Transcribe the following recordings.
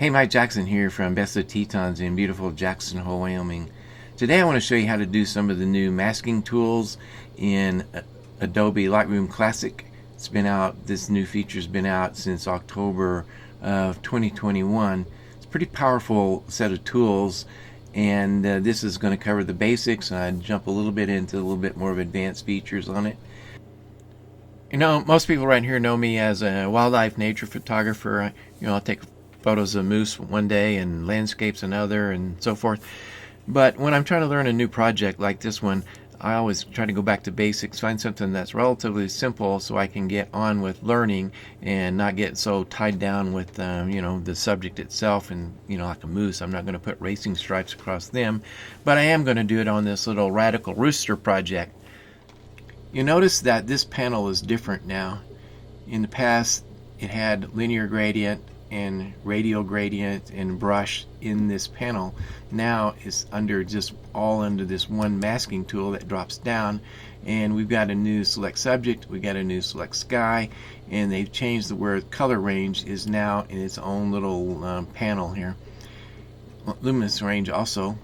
Hey, Mike Jackson here from Best of Tetons in beautiful Jackson Hole, Wyoming. Today I want to show you how to do some of the new masking tools in Adobe Lightroom Classic. It's been out, this new feature's been out since October of 2021. It's a pretty powerful set of tools, and this is going to cover the basics, and I'd jump a little bit into a little bit more of advanced features on it. You know, most people right here know me as a wildlife nature photographer. I'll take photos of moose one day and landscapes another and so forth. But when I'm trying to learn a new project like this one, I always try to go back to basics, find something that's relatively simple so I can get on with learning and not get so tied down with the subject itself. And like a moose, I'm not going to put racing stripes across them, but I am going to do it on this little Radical Rooster project. You notice that this panel is different now. In the past, it had linear gradient and radial gradient and brush in this panel. Now it's all under this one masking tool that drops down, and we've got a new select subject, we've got a new select sky, and they've changed the word color range is now in its own little panel here. Luminance range also.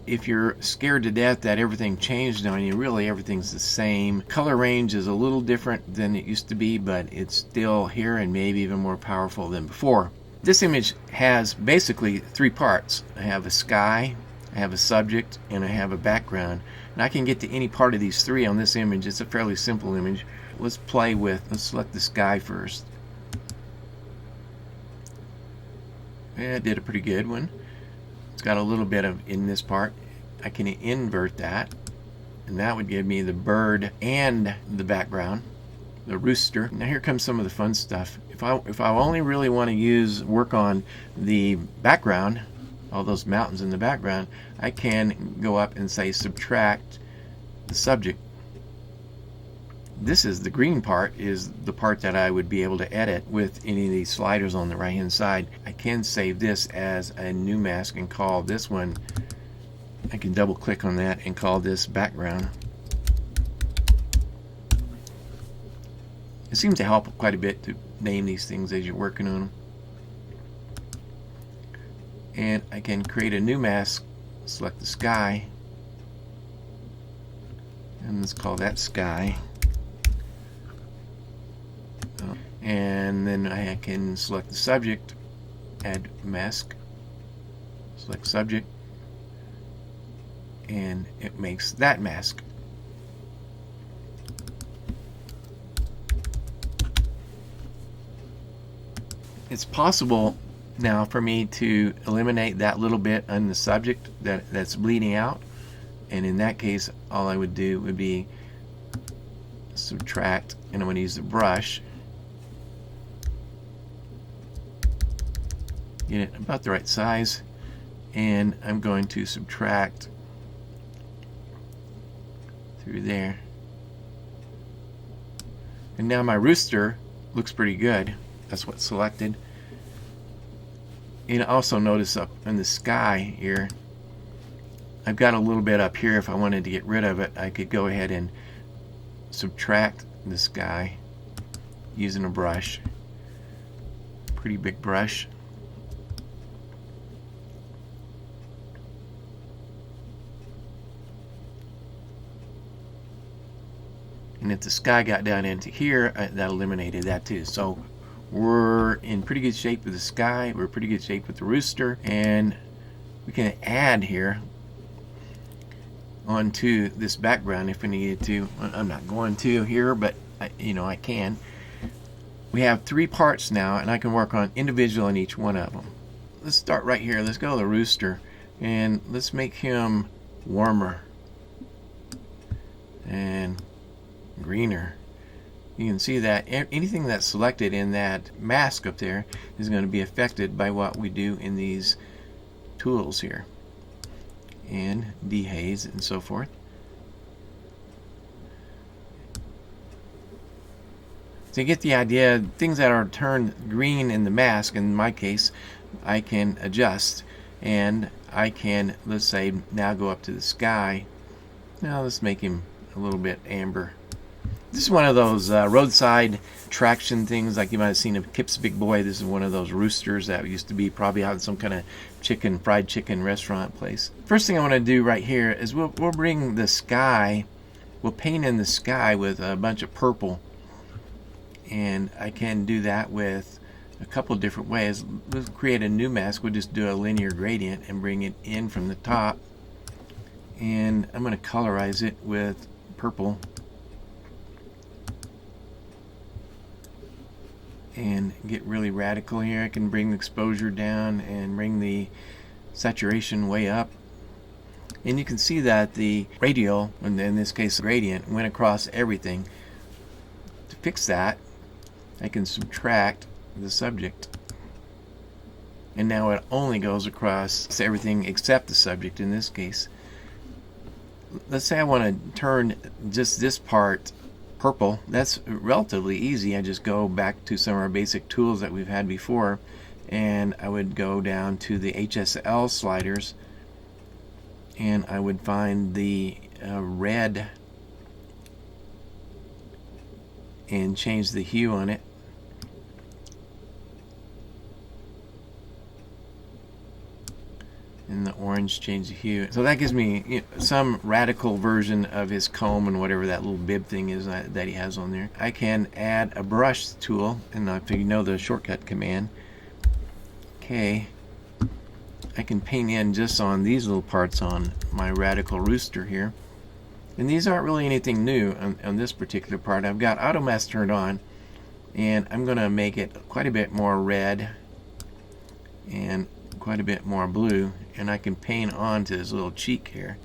If you're scared to death that everything changed on you, really everything's the same. Color range is a little different than it used to be, but it's still here and maybe even more powerful than before. This image has basically three parts. I have a sky, I have a subject, and I have a background. And I can get to any part of these three on this image. It's a fairly simple image. Let's select the sky first. Yeah, I did a pretty good one. It's got a little bit of in this part. I can invert that, and that would give me the bird and the background, the rooster. Now here comes some of the fun stuff. If I only really want to work on the background, all those mountains in the background, I can go up and say subtract the subject. This is the green part, is the part that I would be able to edit with any of these sliders on the right hand side. I can save this as a new mask and call this one, I can double click on that and call this background. It seems to help quite a bit to name these things as you're working on them. And I can create a new mask, select the sky, and let's call that sky. And then I can select the subject, add mask, select subject, and it makes that mask. It's possible now for me to eliminate that little bit on the subject that's bleeding out, and in that case all I would do would be subtract, and I'm going to use the brush, get it about the right size, and I'm going to subtract through there. And now my rooster looks pretty good. That's what's selected. And also notice up in the sky here, I've got a little bit up here. If I wanted to get rid of it, I could go ahead and subtract the sky using a brush, pretty big brush. And if the sky got down into here, that eliminated that too. So we're in pretty good shape with the sky, we're in pretty good shape with the rooster, and we can add here onto this background if we needed to. I'm not going to here, but I can. We have three parts now, and I can work on individual in each one of them. Let's start right here. Let's go to the rooster, and let's make him warmer and greener. You can see that anything that's selected in that mask up there is going to be affected by what we do in these tools here, and dehaze and so forth. So you get the idea. Things that are turned green in the mask, in my case, I can adjust, and I can, let's say, now go up to the sky. Now let's make him a little bit amber. This is one of those roadside traction things like you might have seen of Kip's Big Boy. This is one of those roosters that used to be probably out in some kind of fried chicken restaurant place. First thing I want to do right here is we'll bring the sky, we'll paint in the sky with a bunch of purple. And I can do that with a couple different ways. Let's create a new mask. We'll just do a linear gradient and bring it in from the top. And I'm going to colorize it with purple. And get really radical here. I can bring the exposure down and bring the saturation way up. And you can see that the radial, and in this case the gradient, went across everything. To fix that, I can subtract the subject. And now it only goes across everything except the subject in this case. Let's say I want to turn just this part purple. That's relatively easy. I just go back to some of our basic tools that we've had before, and I would go down to the HSL sliders, and I would find the red and change the hue on it. And the orange, change the hue. So that gives me some radical version of his comb and whatever that little bib thing is that he has on there. I can add a brush tool, and if you know the shortcut command, okay, I can paint in just on these little parts on my Radical Rooster here. And these aren't really anything new on this particular part. I've got Auto Mask turned on, and I'm going to make it quite a bit more red and quite a bit more blue, and I can paint onto his little cheek here.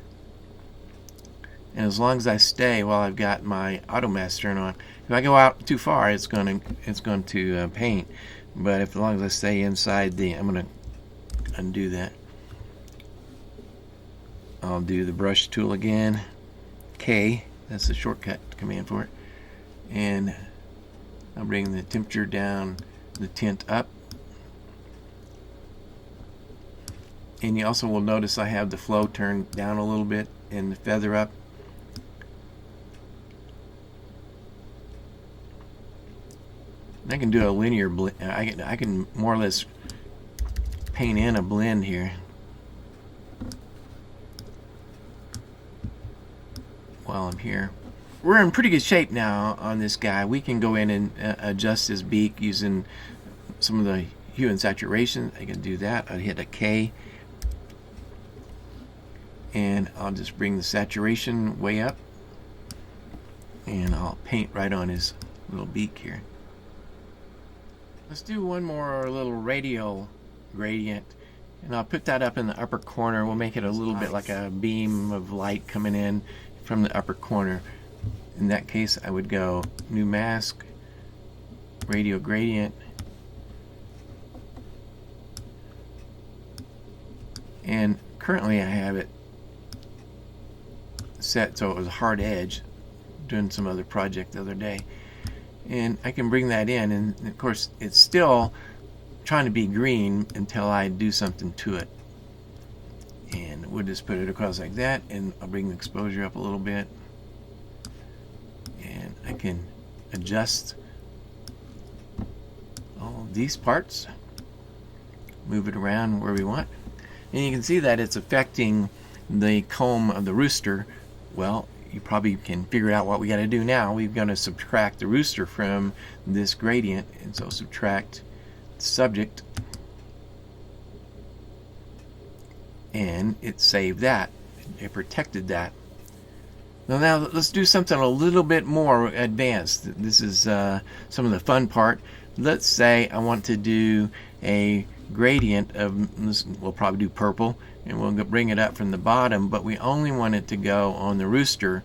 And as long as I stay while I've got my Auto Mask turned on, if I go out too far, it's going to paint. But as long as I stay inside I'm going to undo that. I'll do the brush tool again. K, that's the shortcut command for it. And I'll bring the temperature down, the tint up. And you also will notice I have the flow turned down a little bit and the feather up. I can do a linear blend. I can more or less paint in a blend here while I'm here. We're in pretty good shape now on this guy. We can go in and adjust his beak using some of the hue and saturation. I can do that. I'll hit a K. And I'll just bring the saturation way up, and I'll paint right on his little beak here. Let's do one more little radial gradient, and I'll put that up in the upper corner. We'll make it a little bit like a beam of light coming in from the upper corner. In that case, I would go New Mask, Radial Gradient, and currently I have it set so it was a hard edge, doing some other project the other day, and I can bring that in, and of course it's still trying to be green until I do something to it. And we'll just put it across like that, and I'll bring the exposure up a little bit, and I can adjust all these parts, move it around where we want, and you can see that it's affecting the comb of the rooster. Well, you probably can figure out what we got to do now. We're going to subtract the rooster from this gradient, and so subtract the subject, and it saved that. It protected that. Now let's do something a little bit more advanced. This is some of the fun part. Let's say I want to do a gradient of, we'll probably do purple, and we'll bring it up from the bottom, but we only want it to go on the rooster.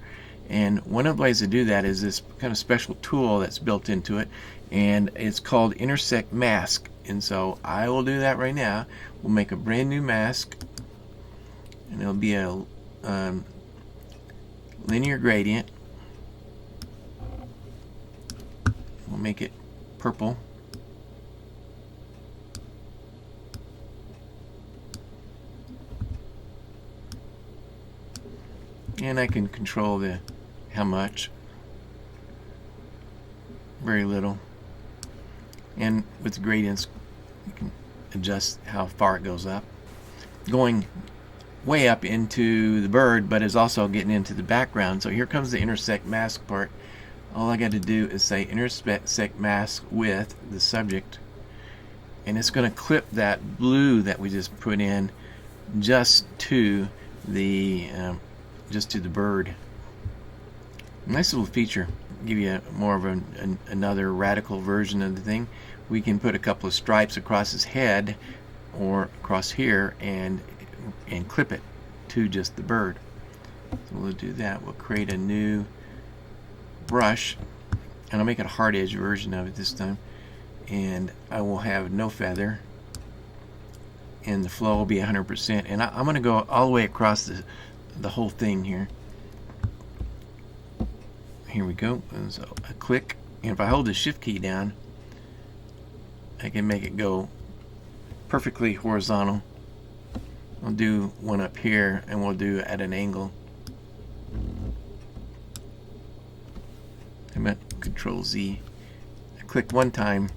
And one of the ways to do that is this kind of special tool that's built into it, and it's called Intersect Mask. And so I will do that right now. We'll make a brand new mask, and it'll be a linear gradient. We'll make it purple. And I can control how much. very little. And with the gradients, you can adjust how far it goes up. Going way up into the bird, but is also getting into the background. So here comes the intersect mask part. All I got to do is say intersect mask with the subject, and it's going to clip that blue that we just put in just to the bird. Nice little feature. Give you more of another radical version of the thing. We can put a couple of stripes across his head or across here and clip it to just the bird. So we'll do that. We'll create a new brush, and I'll make it a hard edge version of it this time, and I will have no feather, and the flow will be 100%, and I'm going to go all the way across the whole thing here. Here we go. And so I click, and if I hold the shift key down, I can make it go perfectly horizontal. I'll do one up here, and we'll do at an angle. I'm at Control Z. I click one time,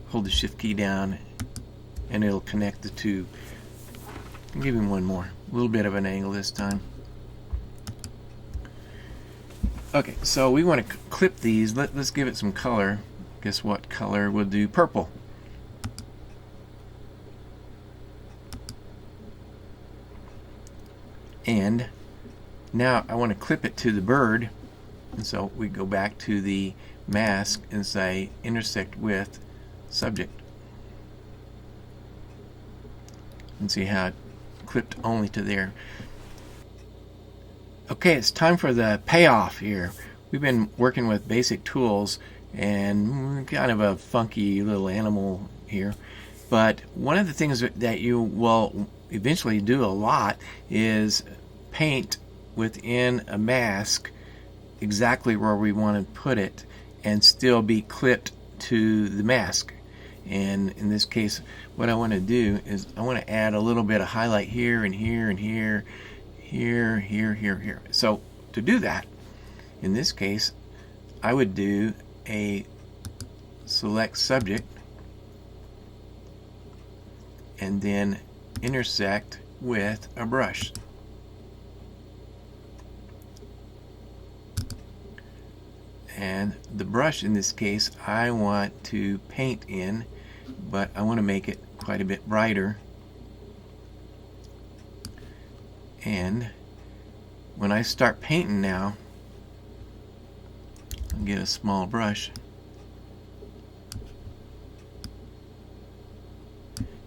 hold the shift key down, and it'll connect the two. I'll give him one more. A little bit of an angle this time. Okay, so we want to clip these. Let's give it some color. Guess what color? We'll do purple. And now I want to clip it to the bird, and so we go back to the mask and say intersect with subject, and see how it clipped only to there. Okay, it's time for the payoff here. We've been working with basic tools and kind of a funky little animal here, but one of the things that you will eventually do a lot is paint within a mask exactly where we want to put it and still be clipped to the mask. And in this case, what I want to do is I want to add a little bit of highlight here and here and here, here. So to do that, in this case, I would do a select subject and then intersect with a brush. And the brush in this case I want to paint in, but I want to make it quite a bit brighter. And when I start painting now, I'll get a small brush.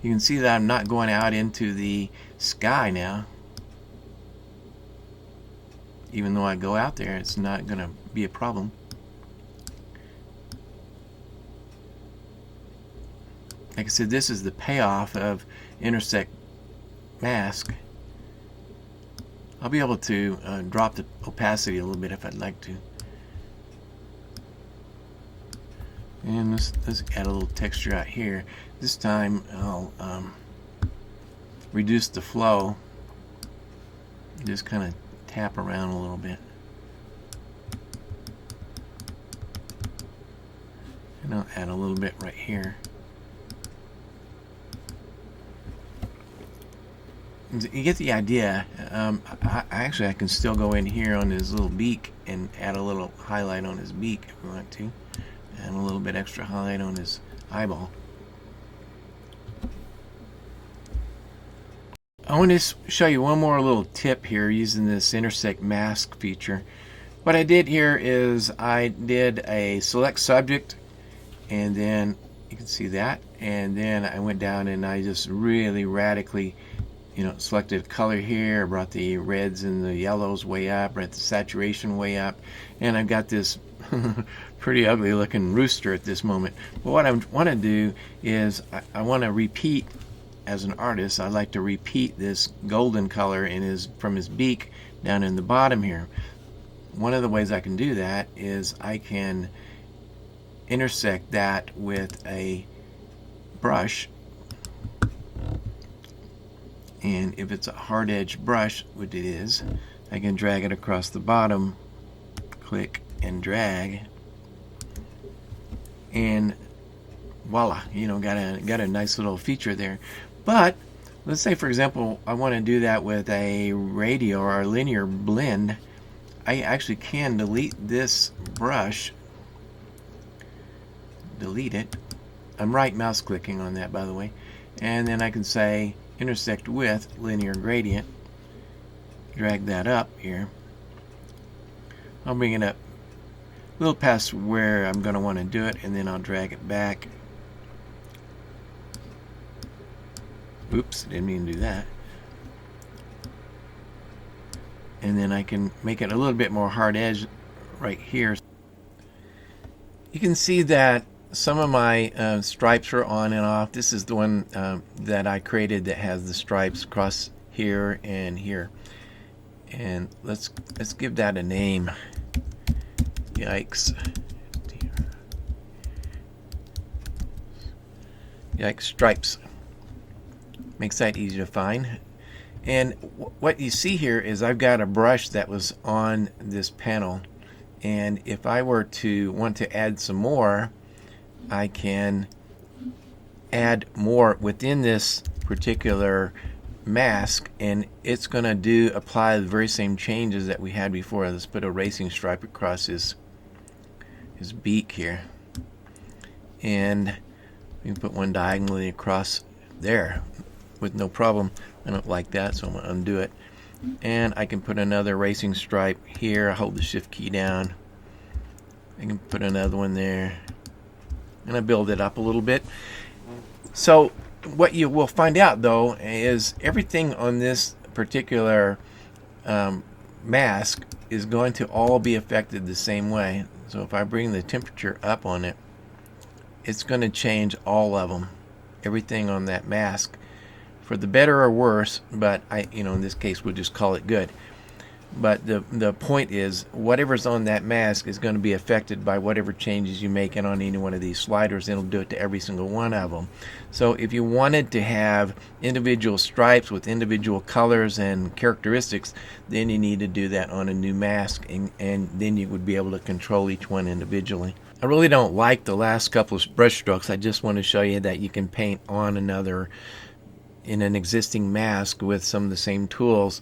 You can see that I'm not going out into the sky now. Even though I go out there, it's not going to be a problem. Like I said, this is the payoff of Intersect Mask. I'll be able to drop the opacity a little bit if I'd like to. And let's add a little texture out here. This time I'll reduce the flow. Just kind of tap around a little bit. And I'll add a little bit right here. You get the idea. I can still go in here on his little beak and add a little highlight on his beak if we want to, and a little bit extra highlight on his eyeball. I want to show you one more little tip here using this Intersect Mask feature. What I did here is I did a select subject, and then you can see that, and then I went down and I just really radically selected color here, brought the reds and the yellows way up, brought the saturation way up, and I've got this pretty ugly looking rooster at this moment. But what I want to do is I want to repeat, as an artist, I like to repeat this golden color from his beak down in the bottom here. One of the ways I can do that is I can intersect that with a brush. And if it's a hard edge brush, which it is, I can drag it across the bottom, click and drag, and voila, you know, got a nice little feature there. But let's say, for example, I want to do that with a radial or a linear blend. I actually can delete this brush, delete it. I'm right mouse clicking on that, by the way, and then I can say intersect with linear gradient, drag that up here. I'll bring it up a little past where I'm going to want to do it, and then I'll drag it back. Oops, didn't mean to do that. And then I can make it a little bit more hard edge right here. You can see that some of my stripes are on and off. This is the one that I created that has the stripes across here and here. And let's give that a name. Yikes. Yikes stripes. Makes that easy to find. And what you see here is I've got a brush that was on this panel, and if I were to want to add some more, I can add more within this particular mask, and it's going to apply the very same changes that we had before. Let's put a racing stripe across his beak here, and we can put one diagonally across there with no problem. I don't like that, so I'm going to undo it. And I can put another racing stripe here. I hold the shift key down. I can put another one there, and I build it up a little bit. So what you will find out, though, is everything on this particular mask is going to all be affected the same way. So if I bring the temperature up on it, it's going to change all of them, everything on that mask, for the better or worse. But in this case, we'll just call it good. But the point is, whatever's on that mask is going to be affected by whatever changes you make on any one of these sliders. It'll do it to every single one of them. So if you wanted to have individual stripes with individual colors and characteristics, then you need to do that on a new mask, and then you would be able to control each one individually. I really don't like the last couple of brush strokes. I just want to show you that you can paint on another in an existing mask with some of the same tools.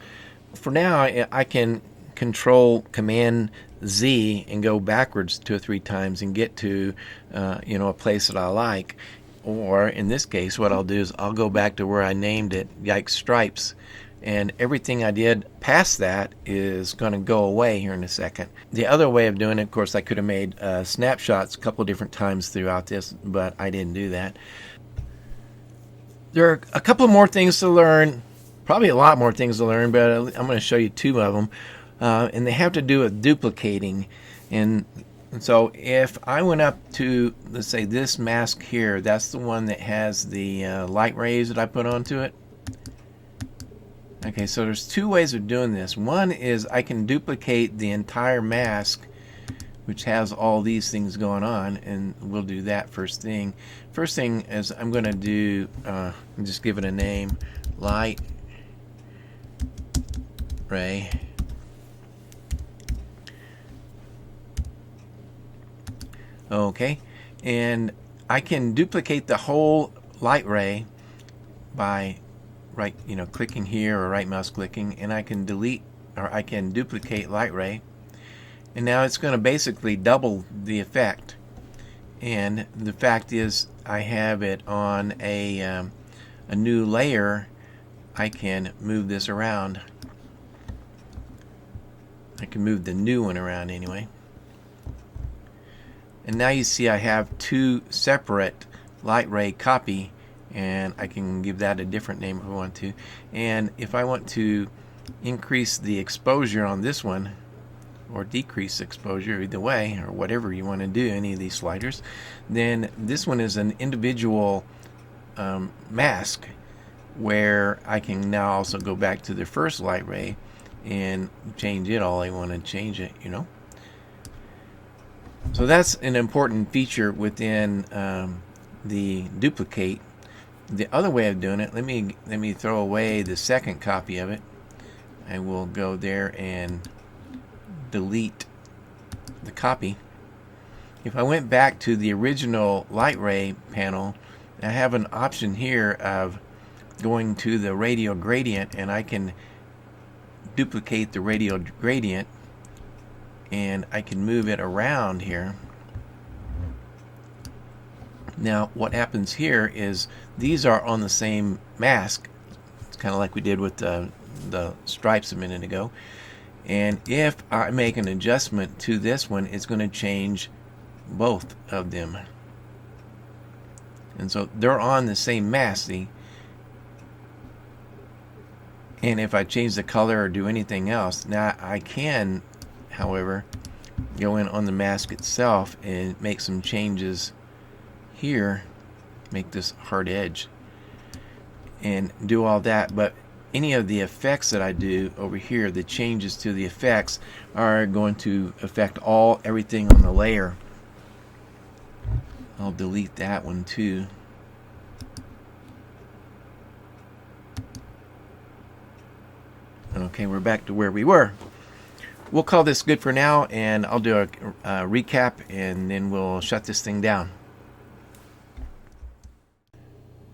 For now, I can control Command Z and go backwards 2 or 3 times and get to a place that I like. Or in this case, what I'll do is I'll go back to where I named it, Yikes Stripes, and everything I did past that is going to go away here in a second. The other way of doing it, of course, I could have made snapshots a couple different times throughout this, but I didn't do that. There are a couple more things to learn. Probably a lot more things to learn, but I'm going to show you 2 of them. And they have to do with duplicating. And so if I went up to, let's say, this mask here, that's the one that has the light rays that I put onto it. Okay, so there's 2 ways of doing this. One is I can duplicate the entire mask, which has all these things going on, and we'll do that first thing. First thing is I'm going to do, just give it a name, light ray. Okay, and I can duplicate the whole light ray by clicking here or right mouse clicking, and I can delete, or I can duplicate light ray, and now it's going to basically double the effect. And the fact is, I have it on a new layer. I can move this around. I can move the new one around anyway. And now you see I have 2 separate light ray copy, and I can give that a different name if I want to. And if I want to increase the exposure on this one, or decrease exposure, either way, or whatever you want to do, any of these sliders, then this one is an individual mask, where I can now also go back to the first light ray and change it all I want to change it, So that's an important feature within the duplicate. The other way of doing it, let me throw away the second copy of it. I will go there and delete the copy, If I went back to the original light ray panel, I have an option here of going to the radial gradient, and I can duplicate the radial gradient and I can move it around here. Now what happens here is these are on the same mask. It's kind of like we did with the stripes a minute ago, and if I make an adjustment to this one, it's going to change both of them. And so they're on the same mask, see? And if I change the color or do anything else, now I can, however, go in on the mask itself and make some changes here, make this hard edge, and do all that. But any of the effects that I do over here, the changes to the effects, are going to affect everything on the layer. I'll delete that one too. Okay, we're back to where we were. We'll call this good for now, and I'll do a recap, and then we'll shut this thing down.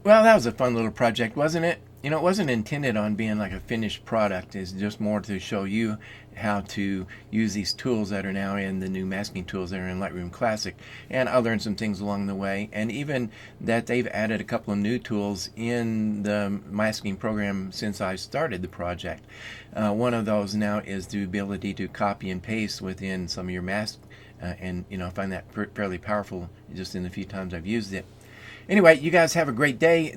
Well, that was a fun little project, wasn't it? You know, it wasn't intended on being like a finished product. It's just more to show you how to use these tools that are now in the new masking tools that are in Lightroom Classic. And I learned some things along the way, and even that they've added a couple of new tools in the masking program since I started the project. One of those now is the ability to copy and paste within some of your masks, and you know, I find that fairly powerful just in the few times I've used it. Anyway, you guys have a great day.